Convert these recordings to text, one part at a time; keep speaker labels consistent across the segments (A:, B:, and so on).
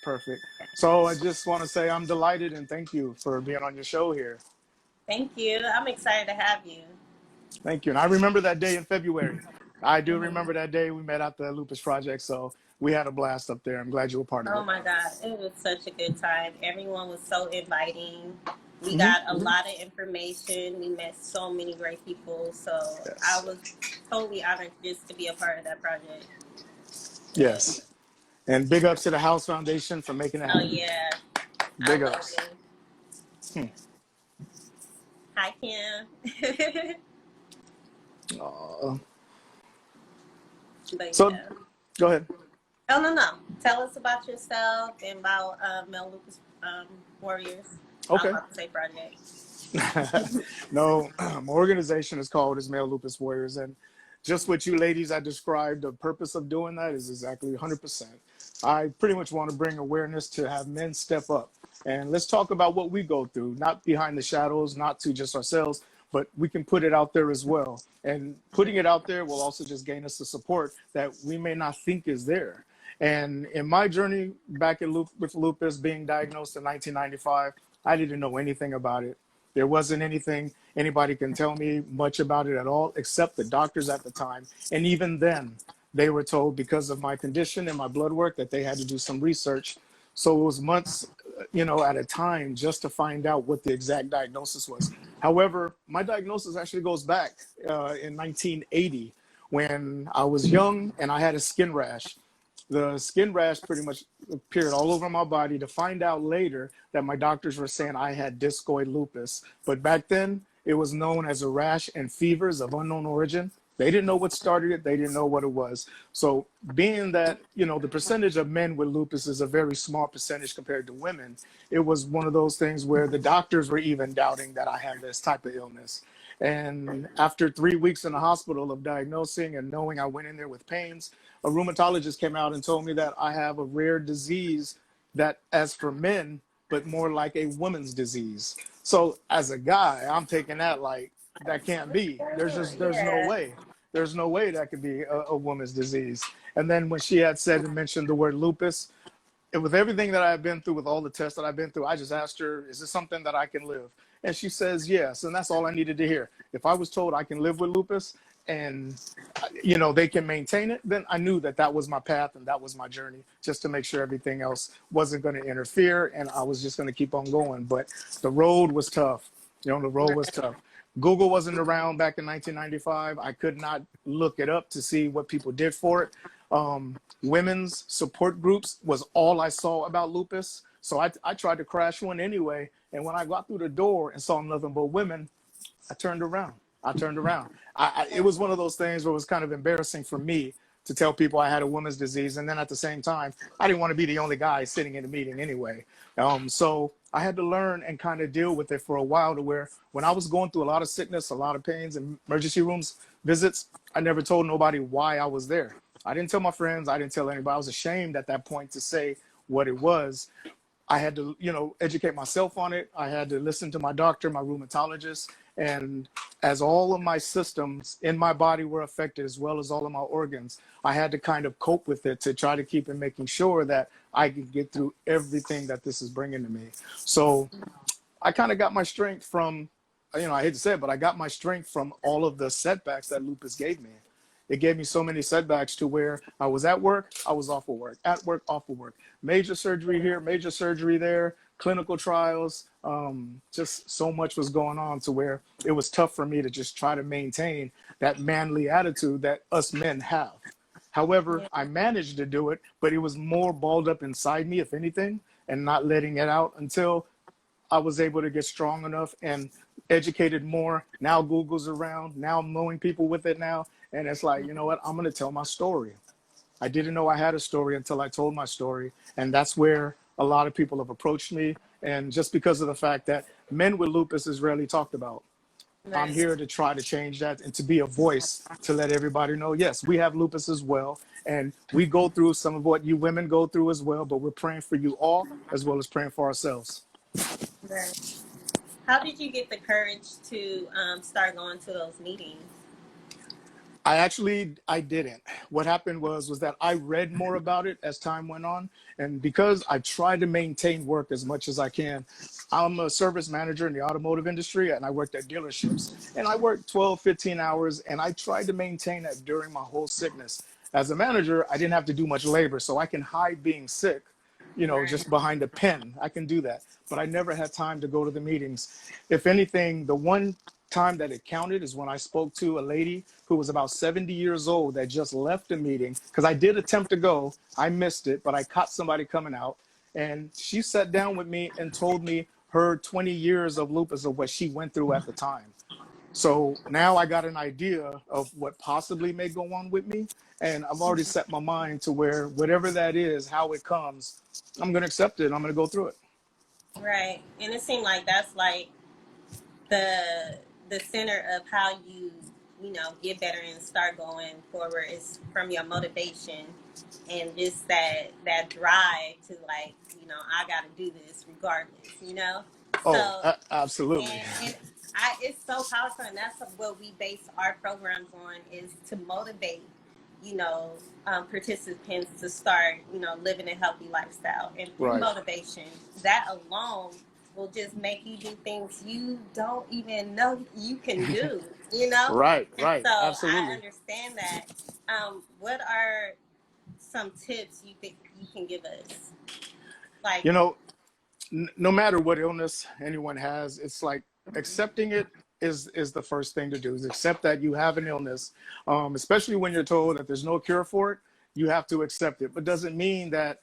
A: Perfect. So I just want to say I'm delighted and thank you for being on your show here.
B: Thank you. I'm excited to have you.
A: Thank you. And I remember that day in February. I do
B: hmm
A: remember that day we met at the Lupus Project. So we had a blast up there. I'm glad you were part of
B: Oh
A: it.
B: my God, it was such a good time. Everyone was so inviting. We
A: Hmm.
B: got a lot of information. We met so many great people. So I
A: Yes.
B: was totally honored just to be a part of that project. Yeah.
A: Yes. And big ups to the House Foundation for making it
B: Oh
A: happen.
B: yeah, I
A: Big
B: love
A: ups.
B: you. Hi Kim.
A: Uh,
B: But
A: so
B: yeah.
A: go ahead.
B: Oh no. Tell us about yourself and about Mel Lucas Warriors. I was
A: Okay.
B: about to say project.
A: No, my organization is called as Male Lupus Warriors. And just what you ladies I described, the purpose of doing that is exactly 100%. I pretty much want to bring awareness to have men step up. And let's talk about what we go through, not behind the shadows, not to just ourselves, but we can put it out there as well. And putting it out there will also just gain us the support that we may not think is there. And in my journey back with lupus, being diagnosed in 1995, I didn't know anything about it. There wasn't anything anybody can tell me much about it at all, except the doctors at the time. And even then, they were told because of my condition and my blood work that they had to do some research. So it was months, at a time just to find out what the exact diagnosis was. However, my diagnosis actually goes back in 1980 when I was young and I had a skin rash. The skin rash pretty much appeared all over my body, to find out later that my doctors were saying I had discoid lupus. But back then, it was known as a rash and fevers of unknown origin. They didn't know what started it. They didn't know what it was. So being that, the percentage of men with lupus is a very small percentage compared to women, it was one of those things where the doctors were even doubting that I had this type of illness. And after 3 weeks in the hospital of diagnosing and knowing I went in there with pains, a rheumatologist came out and told me that I have a rare disease that, as for men, but more like a woman's disease. So as a guy, I'm taking that like that can't be. There's no
B: Yeah.
A: way. There's no way that could be a woman's disease. And then when she had said and mentioned the word lupus, with everything that I've been through, with all the tests that I've been through, I just asked her, is this something that I can live? And she says yes. And that's all I needed to hear. If I was told I can live with lupus and, they can maintain it, then I knew that that was my path and that was my journey, just to make sure everything else wasn't going to interfere and I was just going to keep on going. But the road was tough. The road was tough. Google wasn't around back in 1995. I could not look it up to see what people did for it. Women's support groups was all I saw about lupus. So I tried to crash one anyway. And when I got through the door and saw nothing but women, I turned around. I turned around. It was one of those things where it was kind of embarrassing for me to tell people I had a woman's disease. And then at the same time, I didn't want to be the only guy sitting in the meeting anyway. So I had to learn and kind of deal with it for a while, to where when I was going through a lot of sickness, a lot of pains and emergency rooms visits, I never told nobody why I was there. I didn't tell my friends. I didn't tell anybody. I was ashamed at that point to say what it was. I had to, educate myself on it. I had to listen to my doctor, my rheumatologist. And as all of my systems in my body were affected, as well as all of my organs, I had to kind of cope with it to try to keep and making sure that I could get through everything that this is bringing to me. So I kind of got my strength from, I hate to say it, but I got my strength from all of the setbacks that lupus gave me. It gave me so many setbacks to where I was at work, I was off of work, at work, off of work. Major surgery here, major surgery there, clinical trials. Just so much was going on to where it was tough for me to just try to maintain that manly attitude that us men have. However, I managed to do it, but it was more balled up inside me, if anything, and not letting it out until I was able to get strong enough and educated more. Now Google's around. Now I'm knowing people with it now. And it's like, you know what? I'm going to tell my story. I didn't know I had a story until I told my story. And that's where a lot of people have approached me. And just because of the fact that men with lupus is rarely talked about, I'm
B: Right.
A: here to try to change that and to be a voice to let everybody know, yes, we have lupus as well. And we go through some of what you women go through as well, but we're praying for you all as well as praying for ourselves.
B: Right. How did you get the courage to start going to those meetings?
A: I didn't. What happened was that I read more about it as time went on, and because I tried to maintain work as much as I can. I'm a service manager in the automotive industry, and I worked at dealerships, and I worked 12, 15 hours, and I tried to maintain that during my whole sickness. As a manager, I didn't have to do much labor, so I can hide being sick,
B: Right.
A: just behind a pen. I can do that, but I never had time to go to the meetings. If anything, the one time that it counted is when I spoke to a lady who was about 70 years old that just left a meeting because I did attempt to go. I missed it, but I caught somebody coming out, and she sat down with me and told me her 20 years of lupus, of what she went through at the time. So now I got an idea of what possibly may go on with me. And I've already set my mind to where whatever that is, how it comes, I'm going to accept it. And I'm going to go through it.
B: Right. And it seemed like that's like the center of how get better and start going forward is from your motivation and just that drive to like, I got to do this regardless.
A: Oh,
B: So
A: absolutely.
B: and it's so powerful, and that's what we base our programs on, is to motivate participants to start living a healthy lifestyle. And through
A: Right.
B: motivation, that alone will just make you do things you don't even know you can do.
A: Right,
B: And
A: right.
B: so I
A: Absolutely.
B: understand that. What are some tips you think you can give us, like?
A: You know, no matter what illness anyone has, it's like accepting it is the first thing to do, is accept that you have an illness, especially when you're told that there's no cure for it. You have to accept it, but doesn't mean that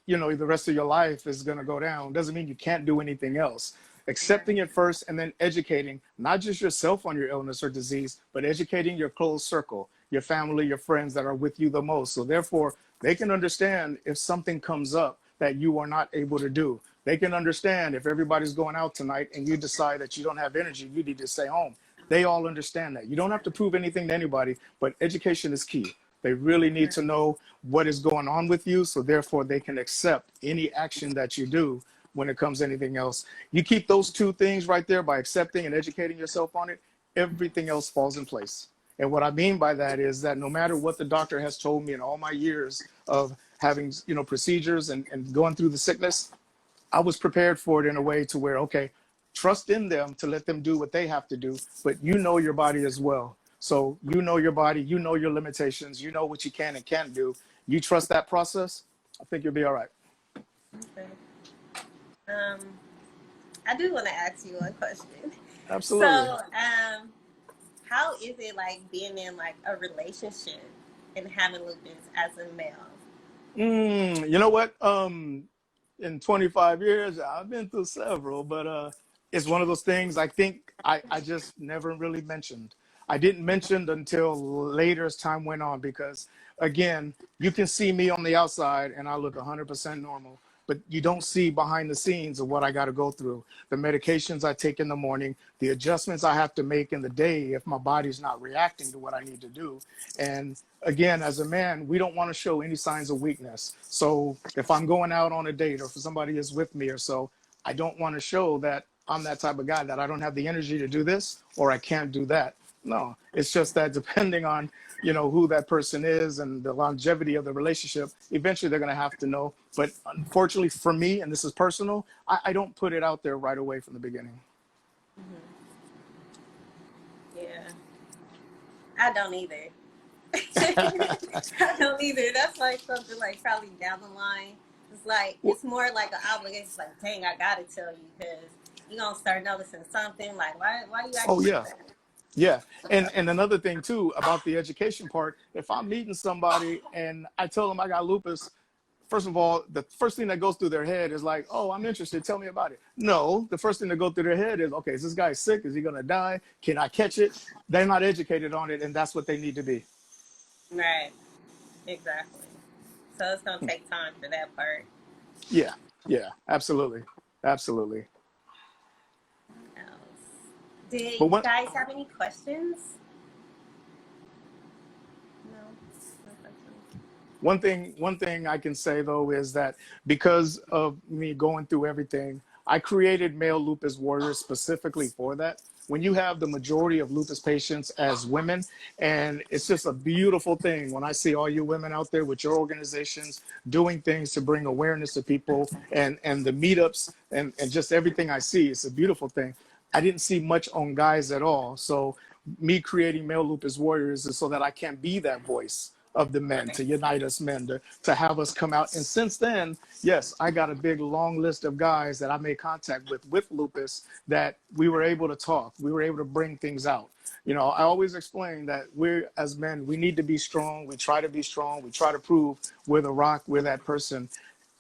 A: the rest of your life is going to go down. Doesn't mean you can't do anything else. Accepting it first, and then educating not just yourself on your illness or disease, but educating your close circle, your family, your friends that are with you the most. So therefore, they can understand if something comes up that you are not able to do. They can understand if everybody's going out tonight and you decide that you don't have energy, you need to stay home. They all understand that. You don't have to prove anything to anybody, but education is key. They really need to know what is going on with you, so therefore they can accept any action that you do when it comes to anything else. You keep those two things right there by accepting and educating yourself on it, everything else falls in place. And what I mean by that is that no matter what the doctor has told me in all my years of having, procedures and going through the sickness, I was prepared for it in a way to where, okay, trust in them to let them do what they have to do, but you know your body as well. So you know your body, you know your limitations, you know what you can and can't do. You trust that process, I think you'll be all right.
B: Okay. I do want to ask you one question.
A: Absolutely.
B: So, how is it like being in like a relationship and having lupus as a male?
A: You know what? In 25 years, I've been through several, but it's one of those things I think I just never really mentioned. I didn't mention until later as time went on because, again, you can see me on the outside and I look 100% normal, but you don't see behind the scenes of what I got to go through, the medications I take in the morning, the adjustments I have to make in the day if my body's not reacting to what I need to do. And again, as a man, we don't want to show any signs of weakness. So if I'm going out on a date or if somebody is with me or so, I don't want to show that I'm that type of guy, that I don't have the energy to do this or I can't do that. No, it's just that depending on, who that person is and the longevity of the relationship, eventually they're going to have to know. But unfortunately for me, and this is personal, I don't put it out there right away from the beginning.
B: Mm-hmm. Yeah, I don't either. I don't either. That's like something like probably down the line. It's like, it's more like an obligation. It's like, dang, I gotta tell you because you're gonna start noticing something. Like, why you acting
A: Oh,
B: like
A: yeah.
B: that?
A: Yeah. And another thing too about the education part, if I'm meeting somebody and I tell them I got lupus, first of all, the first thing that goes through their head is like, oh, I'm interested. Tell me about it. No, the first thing that goes through their head is, okay, is this guy sick? Is he going to die? Can I catch it? They're not educated on it. And that's what they need to be.
B: Right. Exactly. So it's gonna take time for that part.
A: Yeah. Yeah, absolutely. Absolutely.
B: Else. Did
A: But
B: you guys have any questions? No. No questions.
A: one thing I can say though is that because of me going through everything, I created Male Lupus Warriors specifically for that. when you have the majority of lupus patients as women, and it's just a beautiful thing when I see all you women out there with your organizations doing things to bring awareness to people, and the meetups, and just everything I see. It's a beautiful thing. I didn't see much on guys at all. So me creating Male Lupus Warriors is so that I can be that voice of the men, to unite us men, to have us come out. And since then, yes, I got a big long list of guys that I made contact with lupus, that we were able to talk. We were able to bring things out. You know, I always explain that we're, as men, we need to be strong. We try to be strong. We try to prove we're the rock, we're that person.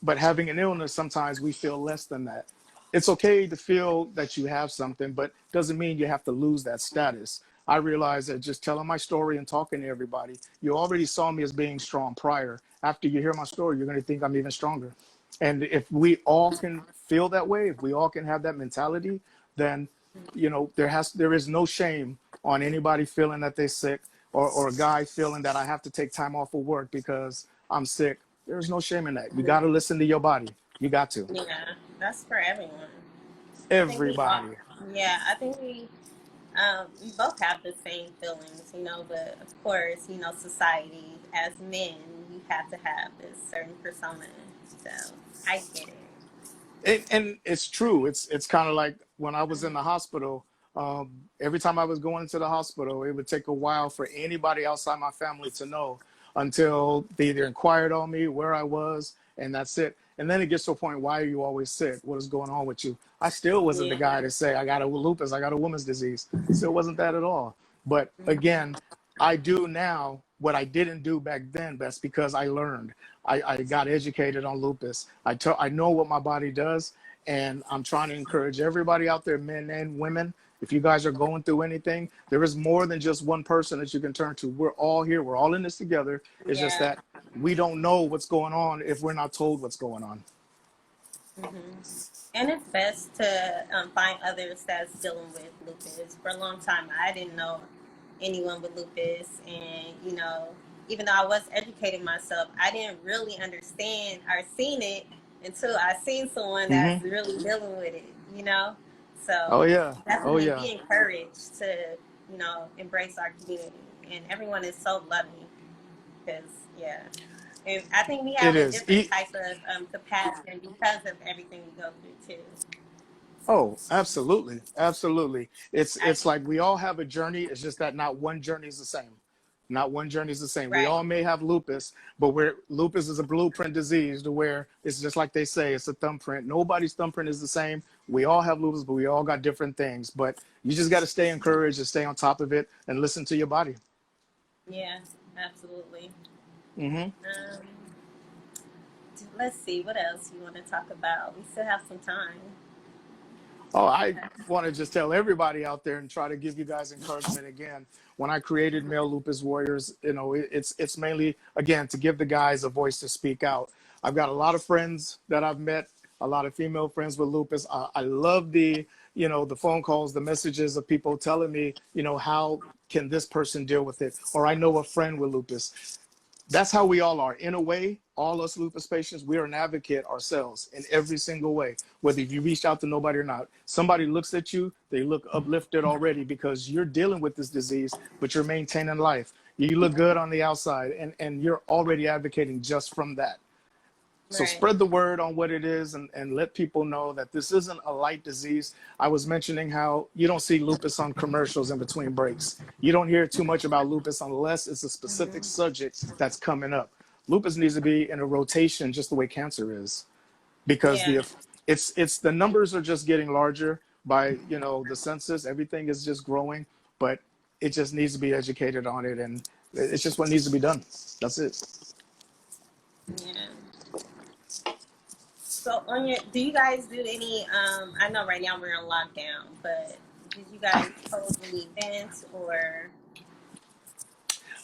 A: But having an illness, sometimes we feel less than that. It's okay to feel that you have something, but doesn't mean you have to lose that status. I realize that just telling my story and talking to everybody, you already saw me as being strong prior. After you hear my story, you're going to think I'm even stronger. And if we all can feel that way, if we all can have that mentality, then, you know, there is no shame on anybody feeling that they're sick, or a guy feeling that I have to take time off of work because I'm sick. There's no shame in that. You got to listen to your body. You got to.
B: Yeah, that's for everyone. I think we all,
A: Everybody.
B: yeah, I think we both have the same feelings, you know, but of course, you know, society, as men, you have to have this certain persona. So I get it.
A: And it's true. It's kind of like when I was in the hospital. Every time I was going into the hospital, it would take a while for anybody outside my family to know, until they either inquired on me, where I was, and that's it. And then it gets to a point, why are you always sick? What is going on with you? I still wasn't the guy
B: Yeah.
A: to say, I got a lupus, I got a woman's disease. Still wasn't that at all. But again, I do now what I didn't do back then. That's because I learned. I got educated on lupus. I know what my body does, and I'm trying to encourage everybody out there, men and women. If you guys are going through anything, there is more than just one person that you can turn to. We're all here. We're all in this together. It's just
B: Yeah.
A: that we don't know what's going on if we're not told what's going on.
B: And it's best to find others that's dealing with lupus. For a long time, I didn't know anyone with lupus, and you know, even though I was educating myself, I didn't really understand or seen it until I seen someone that's
A: Hmm.
B: really dealing with it. You know, so
A: Oh yeah. Oh
B: definitely
A: yeah.
B: be encouraged to, you know, embrace our community, and everyone is so loving because yeah. And I think we
A: It
B: have a
A: is.
B: different type of compassion because of everything we go through too.
A: Oh, absolutely. Absolutely.
B: I
A: It's like we all have a journey. It's just that not one journey is the same. Not one journey is the same. We
B: right.
A: all may have lupus, but where lupus is a blueprint disease, to where it's just like they say, it's a thumbprint. Nobody's thumbprint is the same. We all have lupus, but we all got different things. But you just got to stay encouraged and stay on top of it and listen to your body.
B: Yeah, absolutely.
A: Hmm.
B: Um, let's see what else you want to talk about. We still have some time.
A: Oh, I want to just tell everybody out there and try to give you guys encouragement again. When I created Male Lupus Warriors, you know, it's mainly, again, to give the guys a voice to speak out. I've got a lot of friends that I've met, a lot of female friends with lupus. I love the, you know, the phone calls, the messages of people telling me, you know, how can this person deal with it? Or I know a friend with lupus. That's how we all are. In a way, all us lupus patients, we are an advocate ourselves in every single way. Whether you reached out to nobody or not, somebody looks at you, they look uplifted already because you're dealing with this disease, but you're maintaining life. You look good on the outside, and you're already advocating just from that. So
B: Right.
A: spread the word on what it is, and let people know that this isn't a light disease. I was mentioning how you don't see lupus on commercials in between breaks. You don't hear too much about lupus unless it's a specific subject that's coming up. Lupus needs to be in a rotation just the way cancer is, because
B: Yeah.
A: it's the numbers are just getting larger by, you know, the census. Everything is just growing, but it just needs to be educated on it, and it's just what needs to be done. That's it.
B: Yeah. So on your, do you guys do any? I know right now we're on lockdown, but did you guys hold any events or?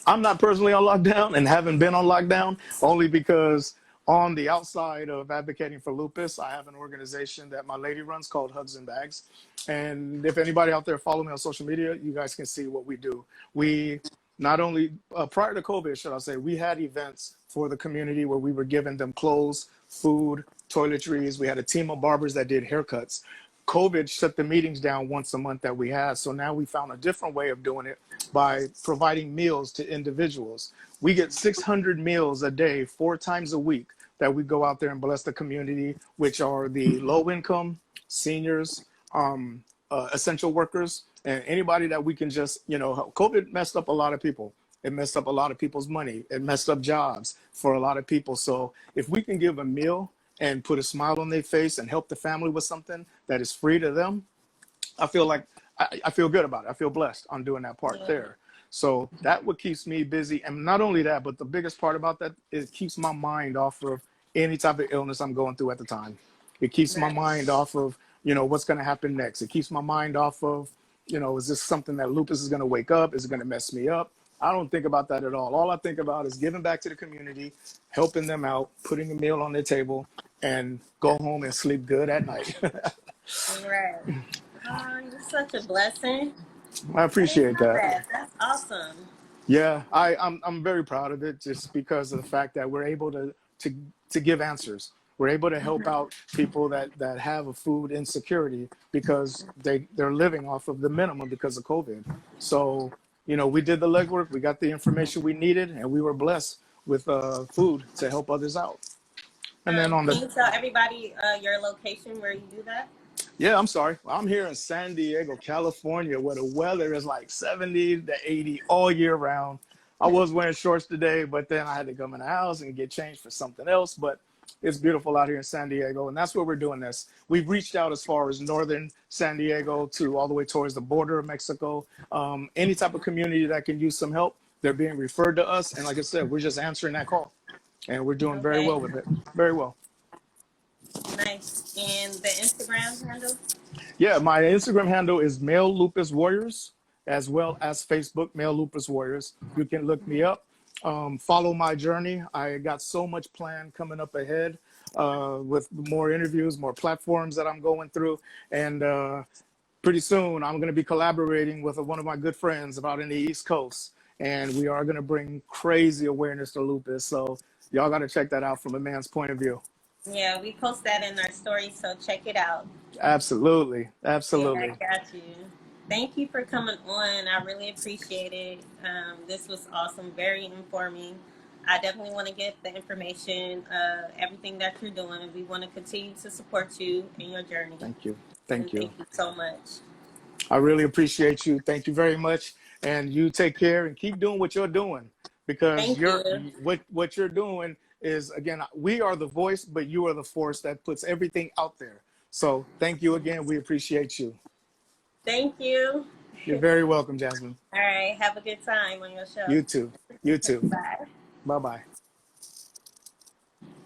A: I'm not personally on lockdown and haven't been on lockdown, only because on the outside of advocating for lupus, I have an organization that my lady runs called Hugs and Bags. And if anybody out there follow me on social media, you guys can see what we do. We not only, prior to COVID, should I say, we had events for the community where we were giving them clothes, food, toiletries. We had a team of barbers that did haircuts. COVID shut the meetings down once a month that we had. So now we found a different way of doing it by providing meals to individuals. We get 600 meals a day, 4 times a week, that we go out there and bless the community, which are the low income, seniors, essential workers, and anybody that we can just, COVID messed up a lot of people. It messed up a lot of people's money. It messed up jobs for a lot of people. So if we can give a meal and put a smile on their face and help the family with something that is free to them, I feel like I feel good about it. I feel blessed on doing that part there. So that what keeps me busy. And not only that, but the biggest part about that is it keeps my mind off of any type of illness I'm going through at the time. It keeps my mind off of, what's going to happen next. It keeps my mind off of, is this something that lupus is going to wake up? Is it going to mess me up? I don't think about that at all. All I think about is giving back to the community, helping them out, putting a meal on their table, and go home and sleep good at night.
B: Right. Oh, you're such a blessing.
A: I appreciate that.
B: That's awesome.
A: Yeah, I'm very proud of it, just because of the fact that we're able to give answers. We're able to help out people that have a food insecurity because they're living off of the minimum because of COVID. So, we did the legwork, we got the information we needed, and we were blessed with food to help others out. And then
B: can you tell everybody your location where you do that?
A: Yeah, I'm sorry. I'm here in San Diego, California, where the weather is like 70 to 80 all year round. I was wearing shorts today, but then I had to come in the house and get changed for something else. But it's beautiful out here in San Diego, and that's where we're doing this. We've reached out as far as northern San Diego to all the way towards the border of Mexico. Any type of community that can use some help, they're being referred to us. And like I said, we're just answering that call, and we're doing very well with it. Very well.
B: Nice. And the Instagram handle?
A: Yeah, my Instagram handle is Male Lupus Warriors, as well as Facebook, Male Lupus Warriors. You can look me up. Follow my journey. I got so much planned coming up ahead with more interviews, more platforms that I'm going through. And pretty soon I'm going to be collaborating with one of my good friends out in the East Coast. And we are going to bring crazy awareness to lupus. So y'all got to check that out from a man's point of view.
B: Yeah, we post that in our story, so check it out.
A: Absolutely. Absolutely.
B: Yeah, I got you. Thank you for coming on. I really appreciate it. This was awesome, very informing. I definitely want to get the information, everything that you're doing. We want to continue to support you in your journey.
A: Thank you. Thank you.
B: Thank you so much.
A: I really appreciate you. Thank you very much. And you take care and keep doing what you're doing, because what you're doing is, again, we are the voice, but you are the force that puts everything out there. So thank you again. We appreciate you.
B: Thank you.
A: You're very welcome, Jasmine.
B: All right. Have a good time on your show.
A: You too. You too.
B: Bye.
A: Bye-bye.